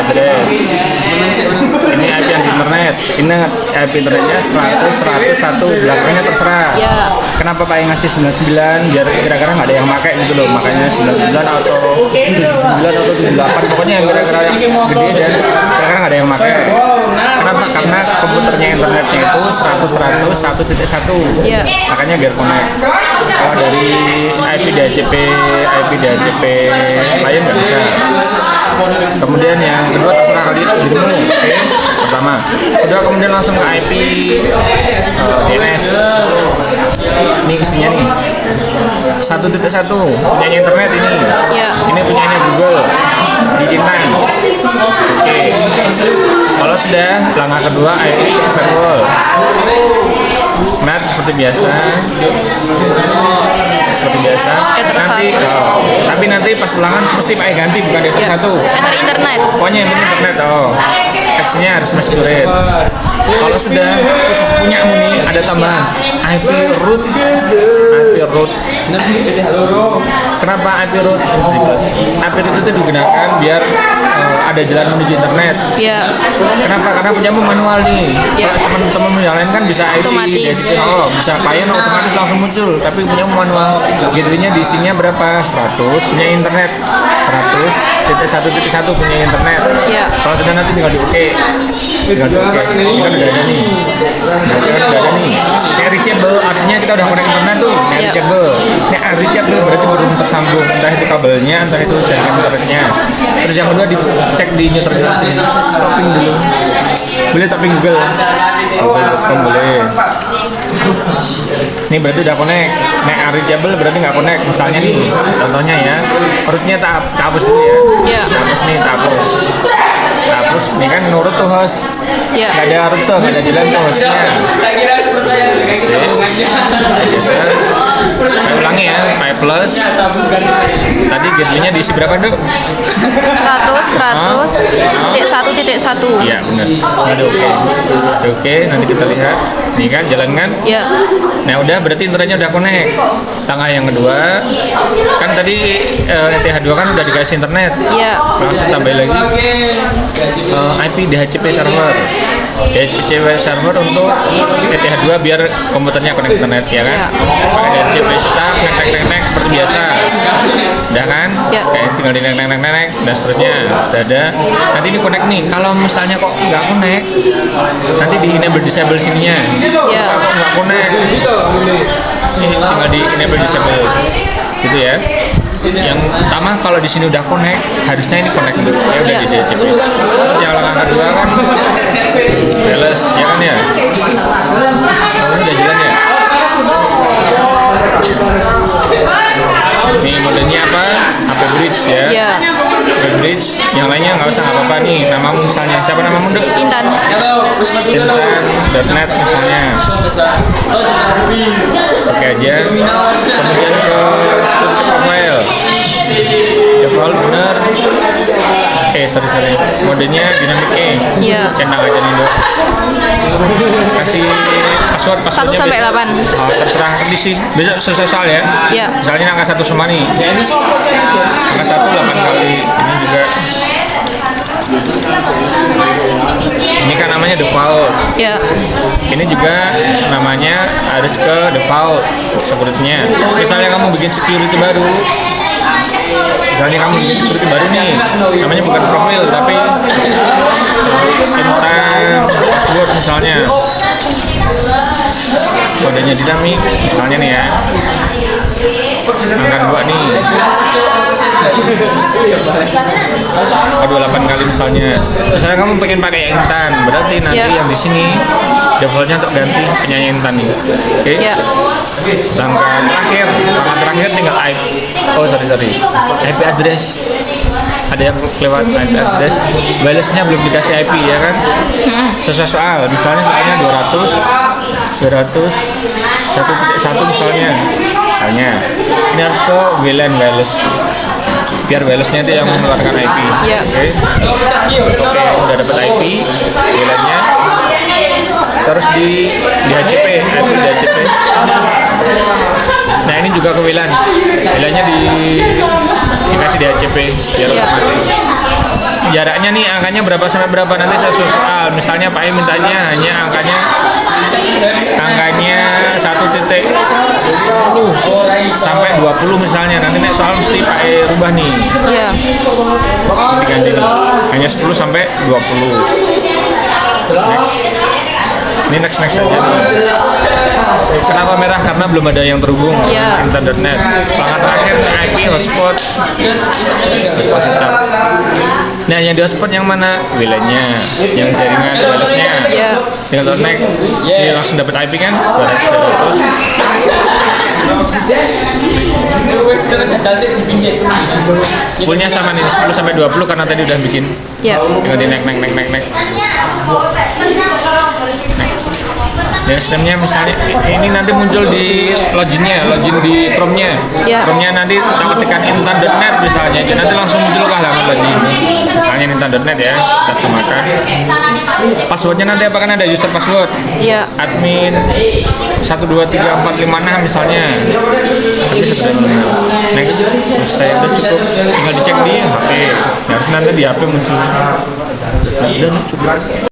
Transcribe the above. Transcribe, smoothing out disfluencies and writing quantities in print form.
address. Ini IP yang di internet. Ini IP internetnya 100 101, belakangnya terserah. Kenapa Pak yang ngasih 99 biar kira-kira nggak ada yang pakai gitu loh, makanya 99 atau 79 atau 78, pokoknya yang kira-kira yang gede dan kira-kira nggak ada yang pakai. Kenapa? Karena komputernya internetnya itu 100 100 1.1, makanya biar connect. Kalau dari IP DHCP lain nggak bisa. Kemudian yang kedua terserah kali dirimu, oke? Pertama, kedua kemudian langsung ke IP DNS. Ini isinya nih 1.1 punyanya internet ini. Ini punyanya Google, diizinkan. Oke. Kalau sudah langkah kedua IP firewall. Nah, seperti biasa. Tapi nanti pas ulangan mesti pakai ganti, bukan Ether 1. Ether internet. Pokoknya yang penting internet. X-nya harus masuk duren. Kalau sudah khusus punya nih ada tambahan IP root. Kenapa IP root? IP root itu digunakan biar ada jalan menuju internet. Kenapa? Karena punyamu manual nih. Teman-teman yang lain kan bisa IP, bisa klien otomatis langsung muncul. Tapi punyamu manual. Gateway-nya diisinya berapa? 100. Punya internet 100.1.1 punya internet. Kalau sudah nanti tinggal di OK. Ini kan udah ada nih. Ini reachable, artinya kita udah connect internet tuh. Ini reachable. Ini unreachable berarti belum tersambung. Entah itu kabelnya, entah itu jaringan internetnya. Terus yang kedua dicek di neutral sini. Topping dulu. Boleh topping Google.com boleh. Ini berarti udah connect. Nek unreachable berarti nggak connect. Misalnya nih, contohnya ya, rootnya tak hapus dulu ya. Hapus nih kan nurut tuh host. Nggak ada root tuh, nggak ada jalan tuh hostnya. Saya ulangi ya, Pi plus. Tadi gateway-nya diisi berapa dok? 100.1.1. Iya benar. Ada oke. Nanti kita lihat. Nih kan jalan kan? Nah udah berarti internetnya udah connect. Langkah yang kedua kan tadi ETH2 kan udah dikasih internet. Langsung tambah lagi IP DHCP server. DHCP server untuk ETH2 biar komputernya connect internet ya kan? Pakai DHCP start, next seperti biasa. Udah kan? Tinggal di next dan seterusnya sudah ada. Nanti ini connect nih. Kalau misalnya kok nggak connect, nanti di enable disable sininya. Kok nggak connect? Ini tinggal di enable disable gitu ya. Yang utama kalau di sini udah connect, harusnya ini connect dulu. Ya udah di DHCP. Terus yang langkah kedua kan wireless, ya kan ya? Kalau udah jalan ya. Nih modelnya apa? HP bridge ya. HP bridge. Yang lainnya nggak usah, nggak apa-apa nih. Namamu misalnya siapa namamu dok? Intan.net misalnya. Oke aja. Kemudian ke security profile. Default bener. Sorry. Modenya dynamic key. Centang aja nih dok. Kasih passwordnya 1 sampai 8. Terserah kondisi. Besok sesuai soal ya. Misalnya angka 1 semua nih. Angka 1 8 kali. Ini juga. Ini kan namanya default. Ini juga namanya harus ke default security-nya. Misalnya kamu bikin security baru. Nih, namanya bukan profil tapi tentang password misalnya. Kodenya dinamik misalnya nih ya. Angka 2 nih. Aduh 8 kali misalnya. Misalnya kamu pengen pakai yang intan, berarti nanti yang di sini defaultnya untuk ganti penyanyi intan nih. Oke. Langkah terakhir tinggal IP. IP address. Ada yang lewat IP address. Balasnya belum dikasih IP ya kan? Sesuai soal. Misalnya soalnya 200 1.1 misalnya. Ini harus ke VLAN wireless. Biar wirelessnya itu yang mengeluarkan IP. Oke, udah dapat IP VLAN-nya. Terus di DHCP, IP DHCP. Nah ini juga ke VLAN. VLAN-nya dikasih DHCP biar otomatis. jaraknya nih angkanya berapa sampai berapa, nanti saya soal. Misalnya Pak E mintanya hanya angkanya 1.10 sampai 20 misalnya, nanti nek soal mesti Pak E rubah nih. Iya. Diganti hanya 10 sampai 20. Ini next aja nih. Kenapa merah? Karena belum ada yang terhubung Iya. internet. Pelanggan terakhir IP hotspot. Nah, yang di hotspot yang mana? WLAN-nya, yang jaringan wireless-nya. Iya. Tinggal connect, dia langsung dapat IP kan? 200. Fullnya sama nih 10 sampai 20 karena tadi udah bikin. Iya. Tinggal di naik. Dan sistemnya misalnya ini nanti muncul di login di Chrome-nya. Ya. Chrome-nya nanti kita ketikkan intan.net misalnya, jadi nanti langsung muncul ke halaman login. Misalnya intan.net ya, kita samakan. Passwordnya nanti apa, kan ada user password. Iya. Admin 123456 misalnya. Tapi sederhana. Next, selesai, udah cukup. Tinggal dicek di HP. Harus nanti di HP muncul. Udah cukup.